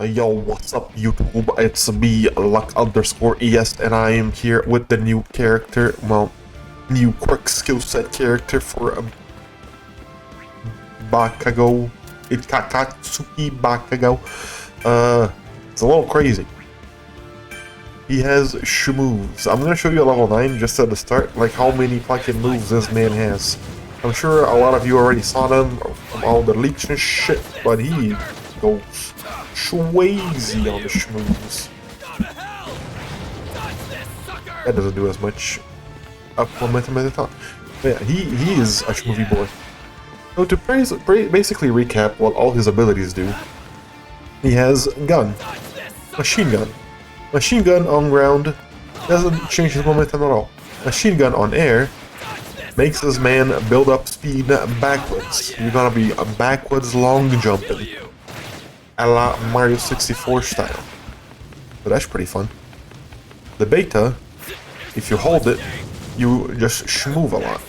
Yo, what's up YouTube? It's me, Luck_ES, and I am here with the new character, well, new quirk skill set character for Bakugo. It's Kakatsuki Bakugo. It's a little crazy. He has moves. I'm gonna show you a level 9 just at the start, like how many fucking moves this man has. I'm sure a lot of you already saw them from all the leaks and shit, but he goes crazy on the schmooze. That doesn't do as much up momentum as I thought. But yeah, he is a schmoovy boy. So to basically recap what all his abilities do, he has gun, machine gun on ground, doesn't change his momentum at all. Machine gun on air makes this man build up speed backwards. You're gonna be backwards long jumping, a la Mario 64 style. So that's pretty fun. The beta, if you hold it, you just schmoove a lot.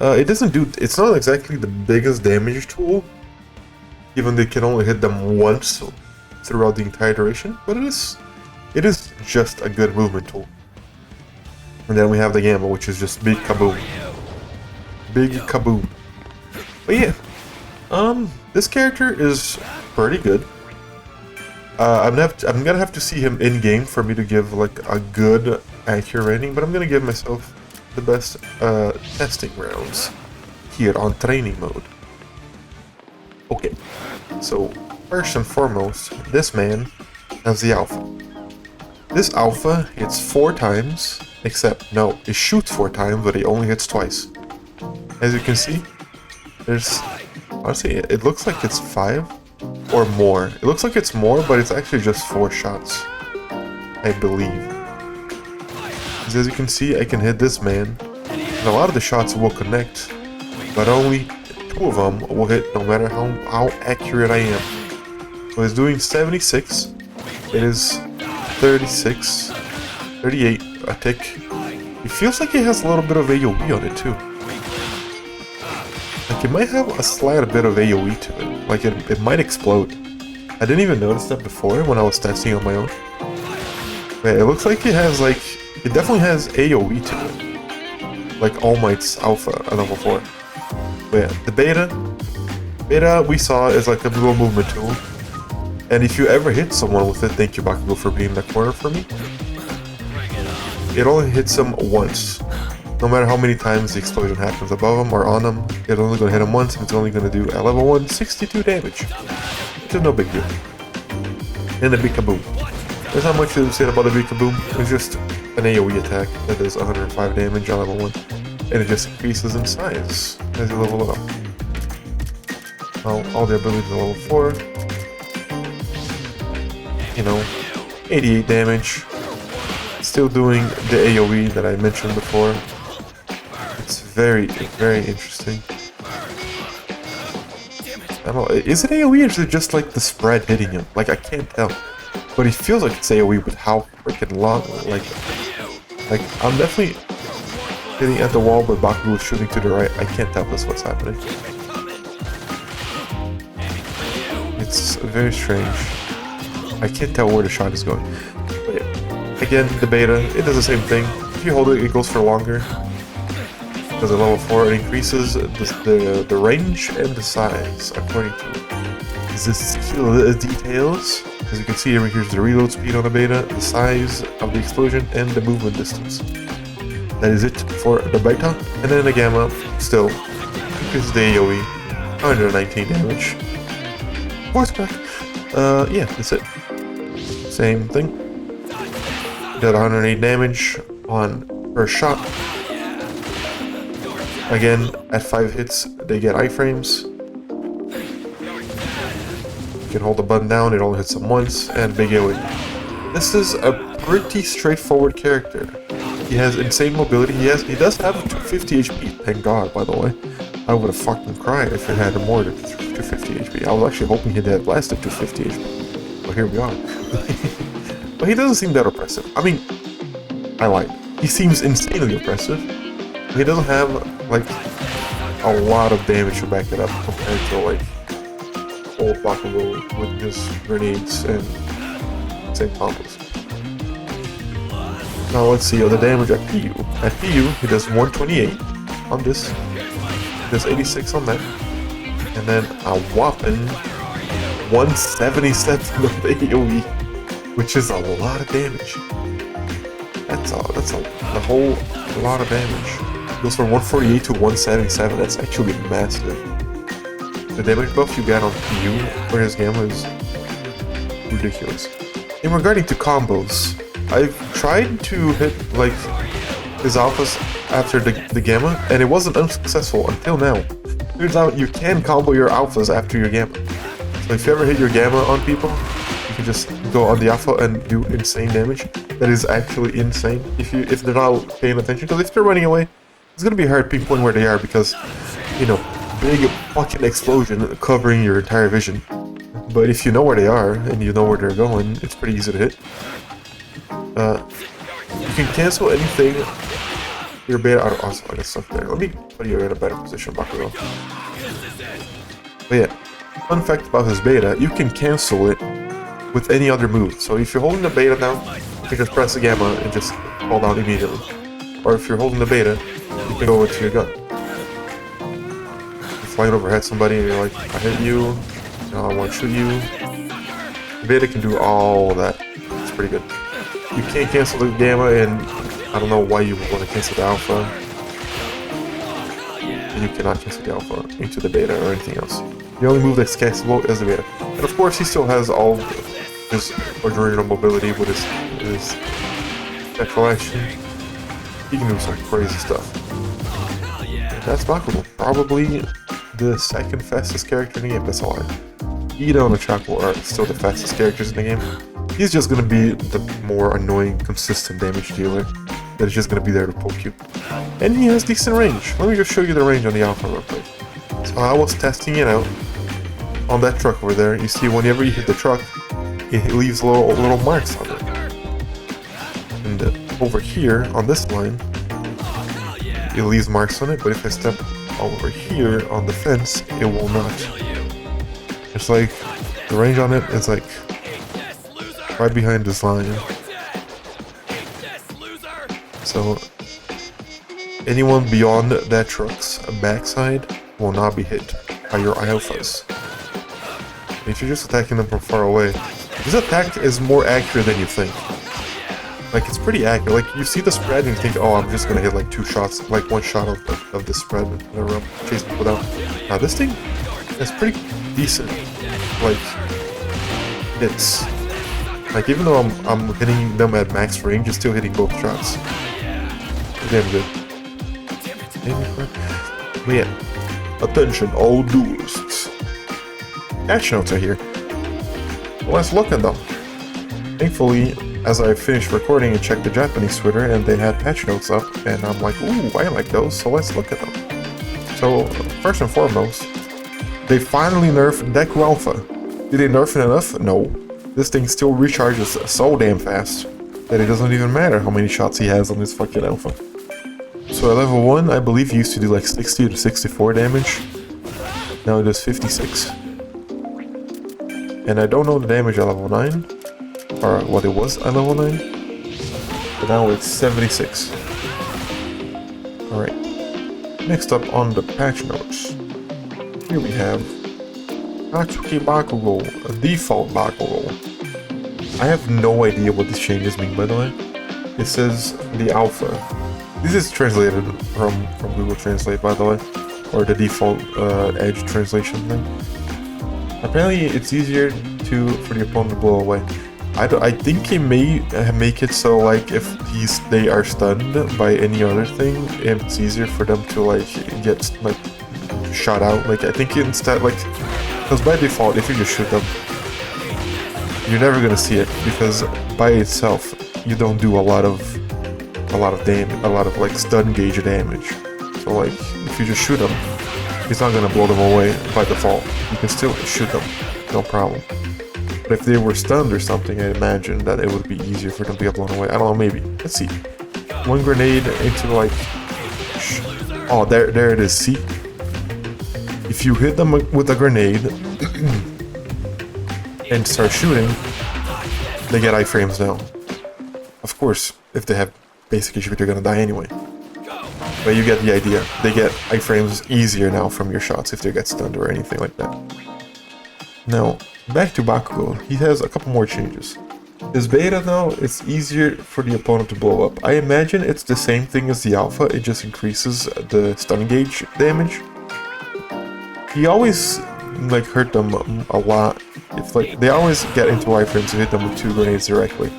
It's not exactly the biggest damage tool, even though you can only hit them once throughout the entire duration, but it is just a good movement tool. And then we have the Gamma, which is just big kaboom. Big kaboom. But yeah, this character is pretty good. I'm gonna have to see him in game for me to give like a good accurate rating, but I'm gonna give myself the best testing rounds here on training mode. Okay, so first and foremost, this man has the alpha. This alpha hits 4 times, except no, it shoots 4 times, but it only hits twice. As you can see, honestly, it looks like it's 5 or more. It looks like it's more, but it's actually just 4 shots, I believe. As you can see, I can hit this man, and a lot of the shots will connect, but only 2 of them will hit no matter how accurate I am. So it's doing 76, it is 36, 38, a tick. It feels like it has a little bit of AoE on it too. Like it might have a slight bit of AoE to it, like it might explode. I didn't even notice that before when I was testing on my own. But it looks like it has like, it definitely has AoE to it. Like All Might's alpha at level 4. But yeah, the beta we saw is like a dual movement tool. And if you ever hit someone with it, thank you Bakugo for being in the corner for me. It only hits them once. No matter how many times the explosion happens above them or on them, it's only going to hit them once, and it's only going to do at level 1, 62 damage. Which is no big deal. And the big kaboom. There's not much to say about the big kaboom. It's just an AoE attack that does 105 damage on level 1. And it just increases in size as you level it up. All the abilities are level 4. You know, 88 damage. Still doing the AoE that I mentioned before. It's very, very interesting. I don't know, is it AoE or is it just like the spread hitting him? Like I can't tell. But it feels like it's AoE with how freaking long, like I'm definitely hitting at the wall, but Bakugo is shooting to the right. I can't tell this what's happening. It's very strange. I can't tell where the shot is going. But yeah. Again, the beta, it does the same thing. If you hold it, it goes for longer. Because at level 4, it increases the range and the size according to the skill details. As you can see, here's the reload speed on the beta, the size of the explosion, and the movement distance. That is it for the beta. And then the gamma, still, increases the AoE, 119 damage. Voice crack. Yeah, that's it. Same thing. Did 108 damage on first shot. Again, at 5 hits, they get iframes. You can hold the button down, it only hits them once, and big AoE. This is a pretty straightforward character. He has insane mobility. He does have 250 HP. Thank God, by the way. I would have fucking cried if it had more than 250 HP. I was actually hoping he'd have lasted 250 HP. But here we are. But he doesn't seem that oppressive. I mean, I lied. He seems insanely oppressive. He doesn't have, like, a lot of damage to back it up compared to, like, old Bakugo with just grenades and same combos. Now let's see the damage at PU. At PU, he does 128 on this, he does 86 on that, and then a whopping 177 of the AoE, which is a lot of damage. That's a whole lot of damage. It goes from 148 to 177. That's actually massive. The damage buff you get on PU for his gamma is ridiculous. In regarding to combos, I've tried to hit like his alphas after the gamma, and it wasn't unsuccessful until now. Turns out you can combo your alphas after your gamma. So if you ever hit your gamma on people, you can just go on the alpha and do insane damage. That is actually insane if they're not paying attention, because if they're running away, it's gonna be hard pinpointing where they are because, you know, big fucking explosion covering your entire vision. But if you know where they are and you know where they're going, it's pretty easy to hit. You can cancel anything. Your beta out of awesome. I got stuff there. Let me put you in a better position, Bakugo. But yeah, fun fact about his beta, you can cancel it with any other move. So if you're holding the beta down, you can just press the gamma and just fall down immediately. Or if you're holding the beta, you can go into your gun. You're flying overhead somebody and you're like, I hit you, now I want to shoot you. The beta can do all that. It's pretty good. You can't cancel the gamma, and I don't know why you would want to cancel the alpha. And you cannot cancel the alpha into the beta or anything else. The only move that's cancelable is the beta. And of course he still has all his original mobility with his special action. He can do some crazy stuff. That's Bakugo. Probably the second fastest character in the game. That's all I. Ida and Chaco are still the fastest characters in the game. He's just gonna be the more annoying, consistent damage dealer that is just gonna be there to poke you. And he has decent range. Let me just show you the range on the alpha real quick. So I was testing it out on that truck over there. You see, whenever you hit the truck, it leaves little marks on it. And over here on this line, it leaves marks on it. But if I step over here on the fence, it will not. It's like the range on it is like right behind this line. So anyone beyond that truck's backside will not be hit by your alphas. If you're just attacking them from far away, this attack is more accurate than you think. Like, it's pretty accurate. Like, you see the spread and you think, oh, I'm just gonna hit like 2 shots, like 1 shot of the spread whenever I'm chasing people down. Now this thing is pretty decent. Like, it's like, even though I'm hitting them at max range, it's still hitting both shots. Damn good. But yeah, attention all duelists. Patchnotes are here. Let's look at them. Thankfully, as I finished recording and checked the Japanese Twitter, and they had patchnotes up, and I'm like, ooh, I like those, so let's look at them. So, first and foremost, they finally nerfed Deku Alpha. Did they nerf it enough? No. This thing still recharges so damn fast that it doesn't even matter how many shots he has on his fucking alpha. So at level 1, I believe he used to do like 60 to 64 damage. Now it does 56. And I don't know the damage at level 9, or what it was at level 9, but now it's 76. Alright, next up on the patch notes, here we have Atsuki Bakugo, a default Bakugo. I have no idea what these changes mean, by the way. It says the alpha. This is translated from Google Translate, by the way, or the default Edge translation thing. Apparently, it's easier for the opponent to blow away. I think he may make it so like if they are stunned by any other thing, it's easier for them to like get like shot out. Like I think instead like, because by default if you just shoot them, you're never gonna see it because by itself you don't do a lot of damage, a lot of like stun gauge damage. So like if you just shoot them, it's not gonna blow them away by default. You can still shoot them, no problem. But if they were stunned or something, I imagine that it would be easier for them to get blown away. I don't know, maybe. Let's see. 1 grenade into like... Oh, there it is. See? If you hit them with a grenade, and start shooting, they get iframes now. Of course, if they have basic HP, they're gonna die anyway. But you get the idea. They get iframes easier now from your shots if they get stunned or anything like that. Now, back to Bakugo, he has a couple more changes. His beta now, it's easier for the opponent to blow up. I imagine it's the same thing as the alpha, it just increases the stun gauge damage. He always like hurt them a lot. It's like they always get into iframes to hit them with 2 grenades directly.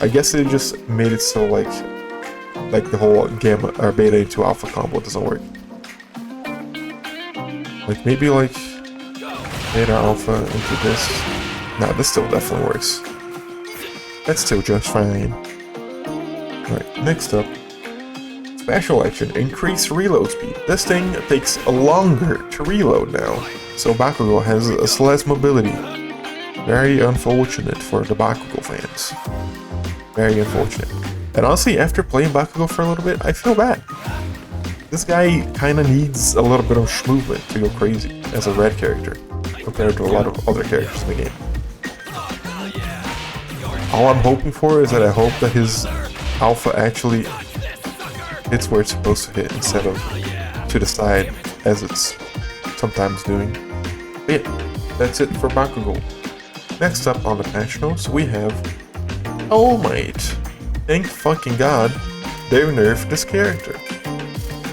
I guess they just made it so like the whole gamma or beta into alpha combo doesn't work. Like maybe like beta alpha into this. Nah, this still definitely works. That's still just fine. Alright, next up. Special action, increase reload speed. This thing takes longer to reload now. So Bakugo has less mobility. Very unfortunate for the Bakugo fans. Very unfortunate. And honestly, after playing Bakugo for a little bit, I feel bad. This guy kinda needs a little bit of movement to go crazy as a red character, compared to a lot of other characters in the game. All I'm hoping for is that I hope that his alpha actually hits where it's supposed to hit instead of to the side as it's sometimes doing. But yeah, that's it for Bakugo. Next up on the patch notes we have All Might. Thank fucking god they've nerfed this character.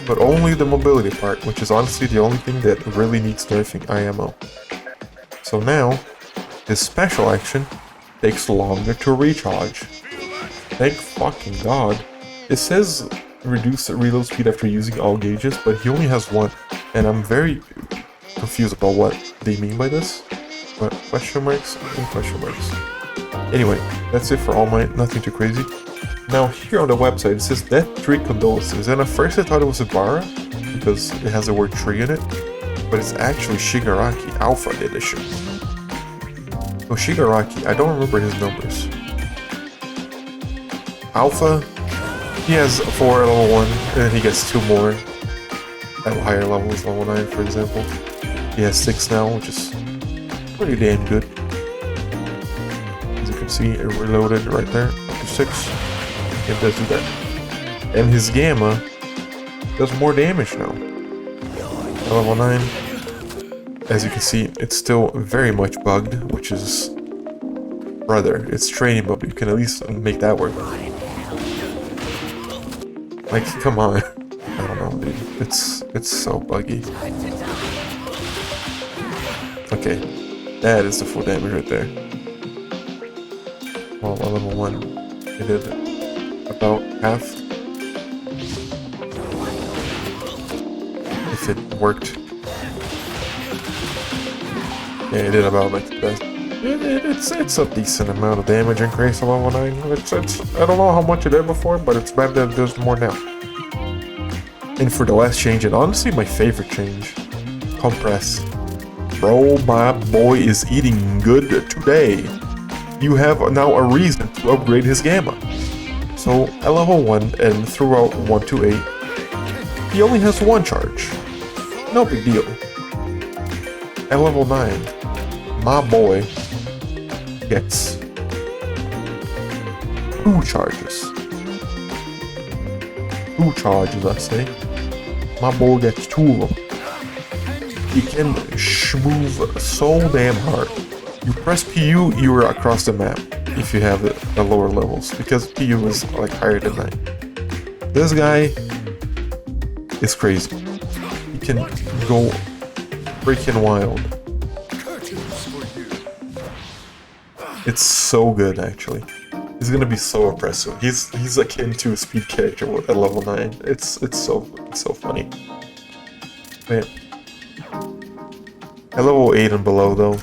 But only the mobility part, which is honestly the only thing that really needs nerfing IMO. So now, his special action takes longer to recharge. Thank fucking god. It says reduce reload speed after using all gauges, but he only has one, and I'm very confused about what they mean by this. But question marks and question marks. Anyway, that's it for All Might, nothing too crazy. Now here on the website it says Death Tree Condolences, and at first I thought it was Ibarra, because it has the word tree in it, but it's actually Shigaraki Alpha Edition. So Shigaraki, I don't remember his numbers. Alpha, he has 4 at level 1, and then he gets 2 more at higher levels, level 9 for example. He has 6 now, which is pretty damn good. As you can see, it reloaded right there, up to 6. It does do that. And his Gamma does more damage now. At level 9, as you can see, it's still very much bugged, which is... brother, it's training mode, you can at least make that work. Like, come on. I don't know, dude. It's so buggy. Okay, that is the full damage right there. Well, at level 1, it did about half. If it worked. Yeah, it did about like the best. It's a decent amount of damage increase to level 9. It's I don't know how much it did before, but it's better than it does more now. And for the last change, and honestly my favorite change, compress. Bro, my boy is eating good today. You have now a reason to upgrade his Gamma. So at level 1 and throughout 1 to 8, he only has 1 charge. No big deal. At level 9, my boy gets 2 charges. 2 charges, I say. My boy gets 2 of them. He can move so damn hard. You press PU, you're across the map if you have the lower levels, because PU is like higher than 9. This guy is crazy. He can go freaking wild. It's so good, actually. He's gonna be so impressive. He's akin to a speed character at level 9. It's so funny. Man. At level 8 and below though,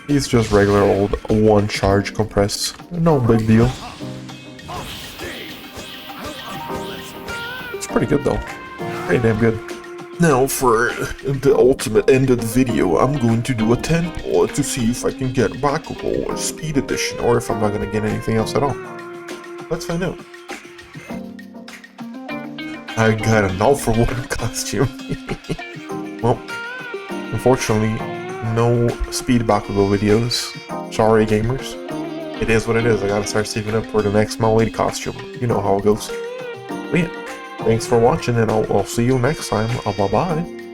he's just regular old 1 charge compressed. No big deal. It's pretty good though. Pretty damn good. Now for the ultimate end of the video, I'm going to do a 10 pull to see if I can get Bakugo or Speed Edition, or if I'm not going to get anything else at all. Let's find out. I got an Alpha Water costume. Well, unfortunately, no Speed Bakugo videos. Sorry, gamers. It is what it is. I gotta start saving up for the next mt.lady costume. You know how it goes. But yeah, thanks for watching, and I'll see you next time. Bye-bye.